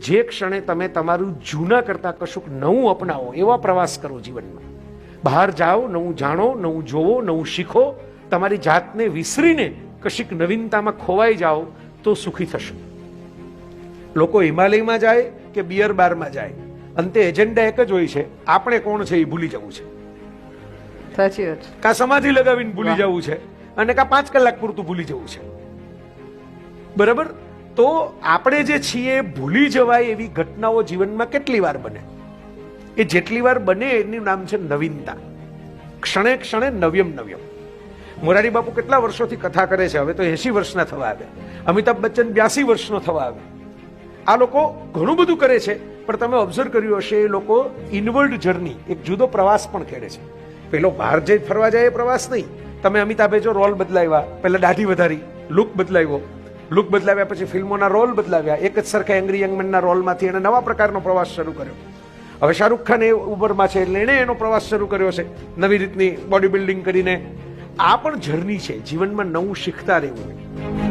જે ક્ષણે તમે તમારું જૂના કરતાં કશુંક નવું અપનાવો એવા પ્રવાસ કરો જીવનમાં. બહાર જાઓ, નવું જાણો, નવું જોવો, નવું શીખો, તમારી જાતને વિસરીને કશીક નવીનતામાં ખોવાઈ જાઓ તો સુખી થશો. લોકો હિમાલયમાં જાય કે બિયર બારમાં જાય, અંતે એજન્ડા એક જ હોય છે, આપણે કોણ છે એ ભૂલી જવું છે. સાચી વાત. કાં સમાધિ લગાવીને ભૂલી જવું છે અને કાં 5 કલાક પૂરતું ભૂલી જવું છે. બરાબર? તો આપણે જે છીએ ભૂલી જવાય એવી ઘટનાઓ જીવનમાં કેટલી વાર બને? એ જેટલી વાર બને એનું નામ છે નવીનતા. ક્ષણે ક્ષણે નવ્યમ નવ્યમ. મોરારી બાપુ કેટલા વર્ષોથી કથા કરે છે, હવે તો 80 વર્ષના થવા આવ્યા. અમિતાભ બચ્ચન 82 વર્ષનો થવા આવ્યા. આ લોકો ઘણું બધું કરે છે, પણ તમે ઓબ્ઝર્વ કર્યું હશે એ લોકો ઇનવર્ડ જર્ની, એક જુદો પ્રવાસ પણ ખેડે છે. પેલો બહાર જઈ ફરવા જાય એ પ્રવાસ નહીં. તમે અમિતાભે જો રોલ બદલાવ્યા, પહેલા દાઢી વધારી, લુક બદલાવ્યો, લુક બદલાવ્યા પછી ફિલ્મોના રોલ બદલાવ્યા, એક જ સરખા એંગ્રી યંગમેનના રોલમાંથી એને નવા પ્રકારનો પ્રવાસ શરૂ કર્યો. હવે શાહરૂખ ખાન એ ઉંમરમાં છે એટલે એણે એનો પ્રવાસ શરૂ કર્યો છે નવી રીતની બોડી બિલ્ડિંગ કરીને. આ પણ જર્ની છે, જીવનમાં નવું શીખતા રહેવું.